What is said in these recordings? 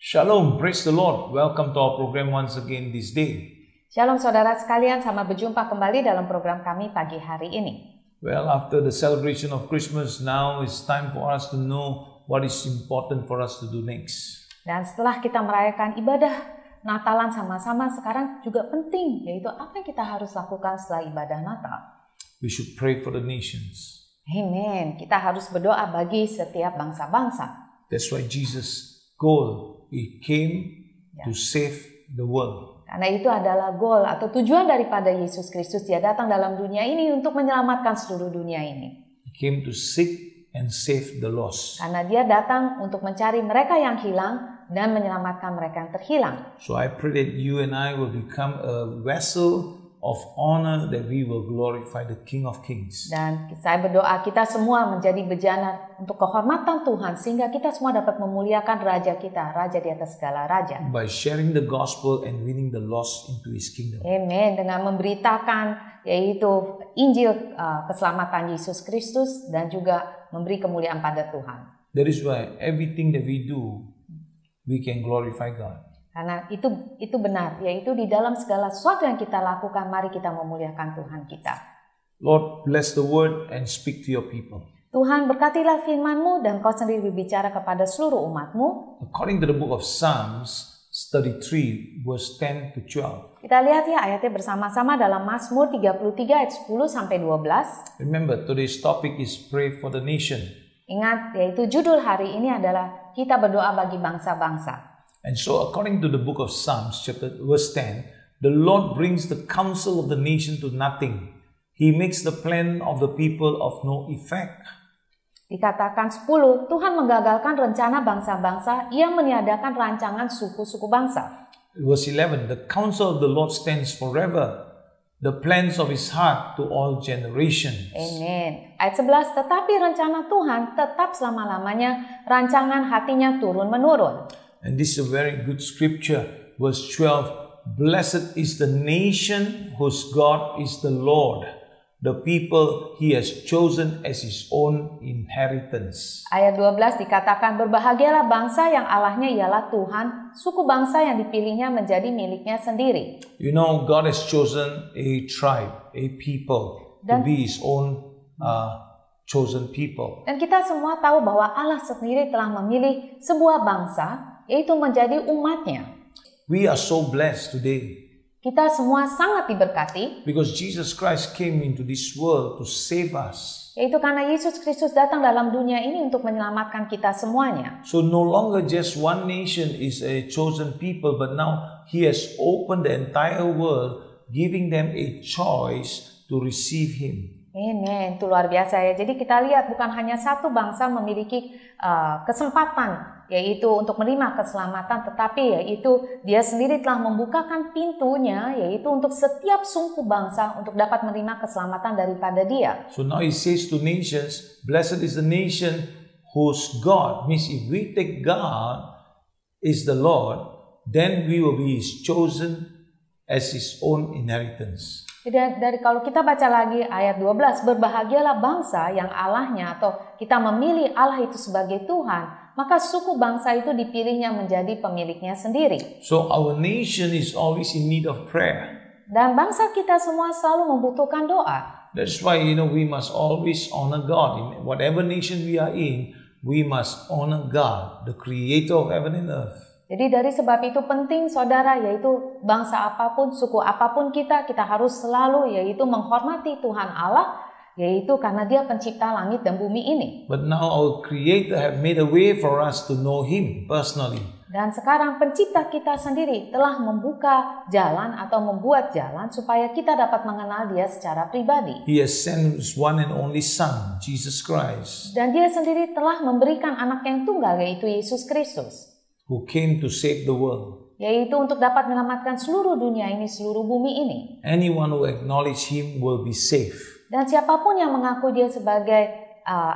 Shalom, praise the Lord. Welcome to our program once again this day. Shalom saudara sekalian, selamat berjumpa kembali dalam program kami pagi hari ini. Well, after the celebration of Christmas, now it's time for us to know what is important for us to do next. Dan setelah kita merayakan ibadah Natalan sama-sama, sekarang juga penting, yaitu apa yang kita harus lakukan setelah ibadah Natal. We should pray for the nations. Amen. Kita harus berdoa bagi setiap bangsa-bangsa. That's why Jesus' goal, He came to save the world. Karena itu adalah goal atau tujuan daripada Yesus Kristus. Dia datang dalam dunia ini untuk menyelamatkan seluruh dunia ini. He came to seek and save the lost. Karena dia datang untuk mencari mereka yang hilang dan menyelamatkan mereka yang terhilang. So I pray that you and I will become a vessel of honor, that we will glorify the King of Kings. Dan saya berdoa kita semua menjadi bejana untuk kehormatan Tuhan, sehingga kita semua dapat memuliakan Raja kita, Raja di atas segala Raja. By sharing the gospel and winning the lost into His kingdom. Amen. Dengan memberitakan yaitu Injil keselamatan Yesus Kristus dan juga memberi kemuliaan pada Tuhan. That is why everything that we do, we can glorify God. Karena itu benar, yaitu di dalam segala sesuatu yang kita lakukan, mari kita memuliakan Tuhan kita. Lord, bless the word and speak to your people. Tuhan, berkatilah firman-Mu dan Kau sendiri berbicara kepada seluruh umat-Mu. According to the book of Psalms 33 verse 10 to 12. Kita lihat ya ayatnya bersama-sama dalam Mazmur 33 ayat 10 sampai 12. Remember, today's topic is pray for the nation. Ingat, yaitu judul hari ini adalah kita berdoa bagi bangsa-bangsa. And so according to the book of Psalms chapter verse 10, the Lord brings the counsel of the nation to nothing. He makes the plan of the people of no effect. Dikatakan 10, Tuhan menggagalkan rencana bangsa-bangsa, Ia meniadakan rancangan suku-suku bangsa. Verse 11, the counsel of the Lord stands forever, the plans of His heart to all generations. Amen. Ayat 11, tetapi rencana Tuhan tetap selama-lamanya, rancangan hatinya turun-menurun. And this is a very good scripture. Verse 12, blessed is the nation whose God is the Lord, the people He has chosen as His own inheritance. Ayat 12 dikatakan, berbahagialah bangsa yang Allahnya ialah Tuhan, suku bangsa yang dipilihnya menjadi miliknya sendiri. You know, God has chosen a tribe, a people, to be His own chosen people. Dan kita semua tahu bahwa Allah sendiri telah memilih sebuah bangsa, yaitu menjadi umatnya. We are so blessed today. Kita semua sangat diberkati. Because Jesus Christ came into this world to save us. Yaitu karena Yesus Kristus datang dalam dunia ini untuk menyelamatkan kita semuanya. So no longer just one nation is a chosen people, but now He has opened the entire world, giving them a choice to receive Him. Amen, itu luar biasa ya. Jadi kita lihat bukan hanya satu bangsa memiliki kesempatan yaitu untuk menerima keselamatan, tetapi yaitu Dia sendiri telah membukakan pintunya yaitu untuk setiap suku bangsa untuk dapat menerima keselamatan daripada Dia. So now He says to nations, blessed is the nation whose God, means if we take God is the Lord, then we will be His chosen as His own inheritance. Dari kalau kita baca lagi ayat 12, berbahagialah bangsa yang Allahnya atau kita memilih Allah itu sebagai Tuhan, maka suku bangsa itu dipilihnya menjadi pemiliknya sendiri. So our nation is always in need of prayer. Dan bangsa kita semua selalu membutuhkan doa. That's why, we must always honor God. In whatever nation we are in, we must honor God, the creator of heaven and earth. Jadi dari sebab itu penting saudara, yaitu bangsa apapun, suku apapun kita harus selalu yaitu menghormati Tuhan Allah, yaitu karena Dia pencipta langit dan bumi ini. But now our Creator have made a way for us to know Him personally. Dan sekarang pencipta kita sendiri telah membuka jalan atau membuat jalan supaya kita dapat mengenal Dia secara pribadi. He has sent His one and only Son, Jesus Christ. Dan Dia sendiri telah memberikan anak yang tunggal, yaitu Yesus Kristus. Who came to save the world. Yaitu untuk dapat menyelamatkan seluruh dunia ini, seluruh bumi ini. Anyone who acknowledge Him will be saved. Dan siapapun yang mengaku Dia sebagai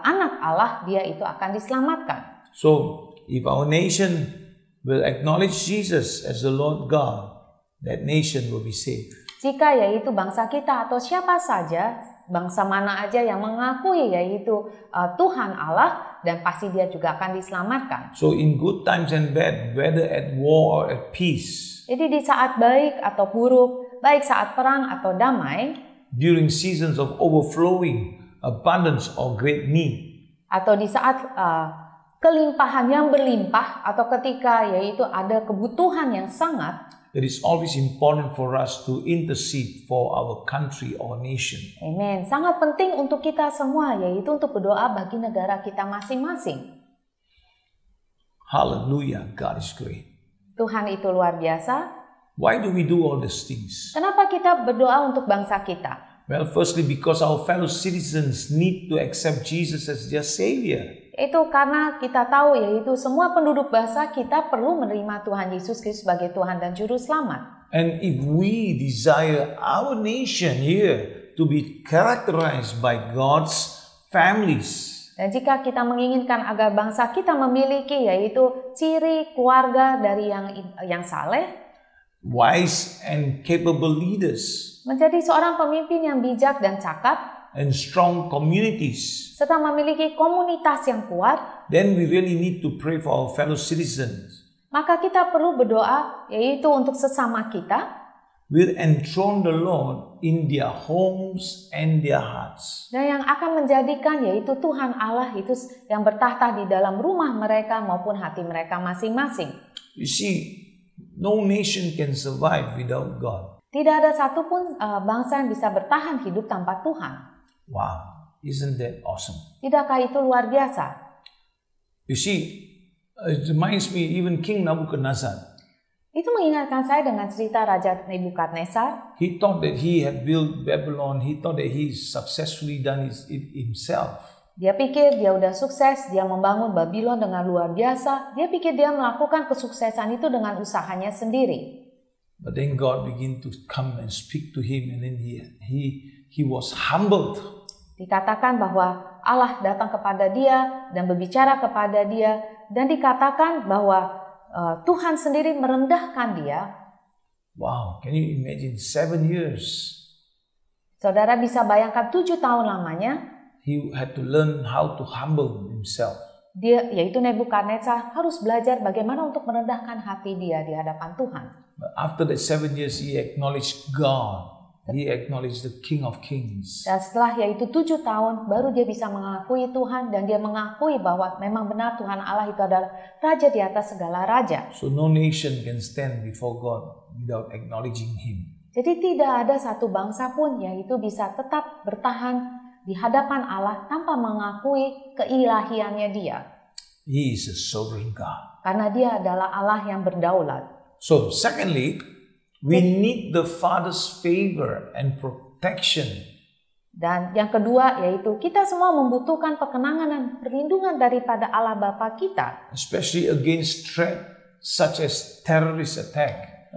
anak Allah, dia itu akan diselamatkan. So, if our nation will acknowledge Jesus as the Lord God, that nation will be saved. Jika yaitu bangsa kita atau siapa saja, bangsa mana aja yang mengakui yaitu Tuhan Allah, dan pasti dia juga akan diselamatkan. So in good times and bad, whether at war or at peace, Jadi di saat baik atau buruk, baik saat perang atau damai, during seasons of overflowing, abundance or great need, atau di saat kelimpahan yang berlimpah, atau ketika yaitu ada kebutuhan yang sangat, it is always important for us to intercede for our country or nation. amen. Sangat penting untuk kita semua, yaitu untuk berdoa bagi negara kita masing-masing. Hallelujah, God is great. Tuhan itu luar biasa. Why do we do all these things? Kenapa kita berdoa untuk bangsa kita? Well, firstly, because our fellow citizens need to accept Jesus as their Savior. Itu karena kita tahu yaitu semua penduduk bangsa kita perlu menerima Tuhan Yesus Kristus sebagai Tuhan dan Juru Selamat. And if we desire our nation here to be characterized by God's families, Dan jika kita menginginkan agar bangsa kita memiliki yaitu ciri keluarga dari yang saleh, wise and capable leaders, menjadi seorang pemimpin yang bijak dan cakap, and strong communities, serta memiliki komunitas yang kuat, then we really need to pray for our fellow citizens. maka kita perlu berdoa yaitu untuk sesama kita, Will enthrone the Lord in their homes and their hearts. dan yang akan menjadikan yaitu Tuhan Allah itu yang bertahta di dalam rumah mereka maupun hati mereka masing-masing. You see, no nation can survive without God. Tidak ada satupun bangsa yang bisa bertahan hidup tanpa Tuhan. Wow, isn't that awesome? Tidakkah itu luar biasa? You see, it reminds me even King Nebuchadnezzar. Itu mengingatkan saya dengan cerita Raja Nebukadnezar. He thought that he had built Babylon. He thought that he successfully done it himself. Dia pikir dia udah sukses, dia membangun Babylon dengan luar biasa. Dia pikir dia melakukan kesuksesan itu dengan usahanya sendiri. But then God began to come and speak to him, and then he was humbled. Dikatakan bahwa Allah datang kepada dia dan berbicara kepada dia, dan dikatakan bahwa Tuhan sendiri merendahkan dia. Wow, can you imagine 7 years? Saudara bisa bayangkan 7 tahun lamanya, He had to learn how to humble himself. dia yaitu Nebukadnezar harus belajar bagaimana untuk merendahkan hati dia di hadapan Tuhan. But after that 7 years, he acknowledged God. He acknowledged the King of Kings. Dan setelah yaitu 7 tahun, baru dia bisa mengakui Tuhan dan dia mengakui bahwa memang benar Tuhan Allah itu adalah Raja di atas segala raja. So no nation can stand before God without acknowledging Him. Jadi tidak ada satu bangsa pun yaitu bisa tetap bertahan di hadapan Allah tanpa mengakui keilahiannya dia. He is a sovereign God. Karena dia adalah Allah yang berdaulat. So secondly, we need the Father's favor and protection. Dan yang kedua yaitu kita semua membutuhkan perkenangan dan perlindungan daripada Allah Bapa kita. Especially against threat such as terrorist attack.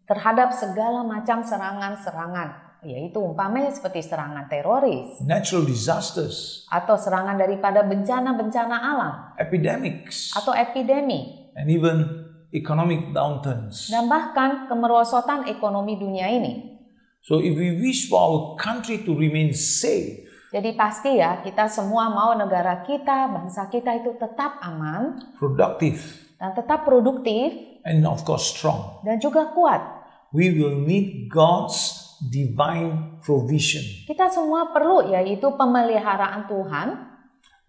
Terhadap segala macam serangan-serangan. Yaitu umpamanya seperti serangan teroris. Natural disasters. Atau serangan daripada bencana-bencana alam. Epidemics. Atau epidemi. And even economic downturns. Dan bahkan kemerosotan ekonomi dunia ini. So if we wish for our country to remain safe, jadi pasti ya kita semua mau negara kita, bangsa kita itu tetap aman, productive, dan tetap produktif, and of course strong, dan juga kuat. we will need God's divine provision. Kita semua perlu yaitu pemeliharaan Tuhan.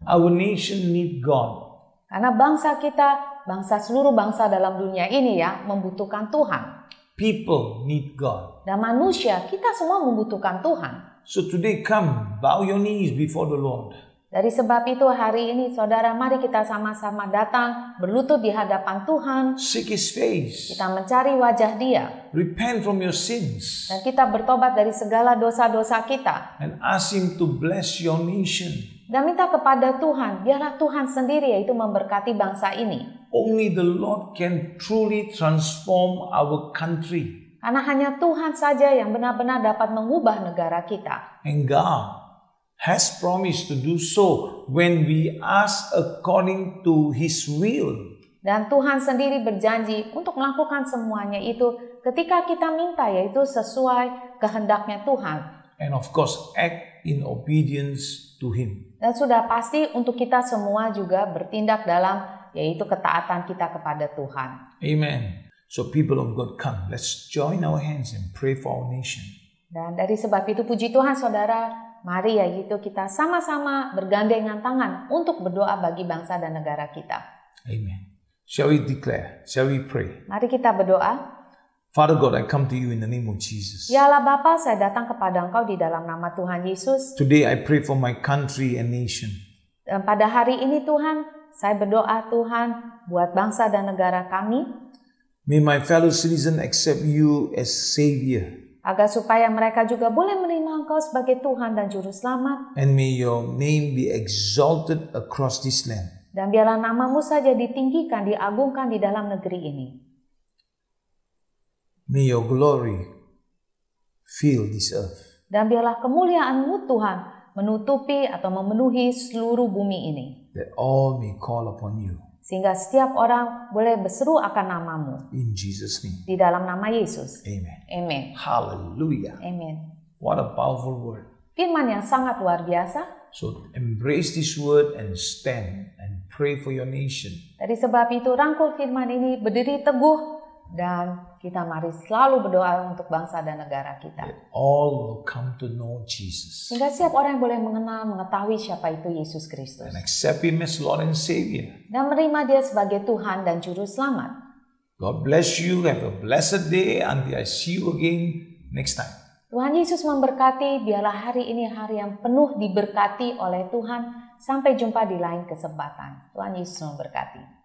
Our nation need God. Karena bangsa kita, seluruh bangsa dalam dunia ini ya membutuhkan Tuhan. People need God. Dan manusia, kita semua membutuhkan Tuhan. So today come, bow your knees before the Lord. Dari sebab itu hari ini saudara mari kita sama-sama datang berlutut di hadapan Tuhan. Seek His face. Kita mencari wajah Dia. Repent from your sins. Dan kita bertobat dari segala dosa-dosa kita. And ask Him to bless your nation. Dan minta kepada Tuhan, biarlah Tuhan sendiri yaitu memberkati bangsa ini. Only the Lord can truly transform our country. Karena hanya Tuhan saja yang benar-benar dapat mengubah negara kita. And God has promised to do so when we ask according to His will. Dan Tuhan sendiri berjanji untuk melakukan semuanya itu ketika kita minta yaitu sesuai kehendaknya Tuhan. And of course, act in obedience to Him. Dan sudah pasti untuk kita semua juga bertindak dalam yaitu ketaatan kita kepada Tuhan. Amen. So people of God, come, let's join our hands and pray for our nation. Dan dari sebab itu puji Tuhan saudara, mari yaitu kita sama-sama bergandengan tangan untuk berdoa bagi bangsa dan negara kita. Amen. Shall we declare? Shall we pray? Mari kita berdoa. Father God, I come to you in the name of Jesus. Ya Allah Bapa, saya datang kepada Engkau di dalam nama Tuhan Yesus. Today I pray for my country and nation. Dan pada hari ini Tuhan, saya berdoa Tuhan buat bangsa dan negara kami. May my fellow citizens accept you as Savior. Agar supaya mereka juga boleh menerima Engkau sebagai Tuhan dan Juru Selamat. And may your name be exalted across this land. Dan biarlah namamu saja ditinggikan, diagungkan di dalam negeri ini. May your glory fill this earth. Dan biarlah kemuliaan-Mu Tuhan menutupi atau memenuhi seluruh bumi ini. That all may call upon you. Sehingga setiap orang boleh berseru akan namamu. In Jesus' name. Di dalam nama Yesus. Amen. Amen. Hallelujah. Amen. What a powerful word. Firman yang sangat luar biasa. So embrace this word and stand and pray for your nation. Dari sebab itu rangkul firman ini, berdiri teguh, dan kita mari selalu berdoa untuk bangsa dan negara kita. That all will come to know Jesus. Sehingga setiap orang yang boleh mengenal, mengetahui siapa itu Yesus Kristus. And accept Him as Lord and Savior. Dan menerima Dia sebagai Tuhan dan Juru Selamat. God bless you. Have a blessed day until I see you again next time. Tuhan Yesus memberkati, biarlah hari ini hari yang penuh diberkati oleh Tuhan. Sampai jumpa di lain kesempatan. Tuhan Yesus memberkati.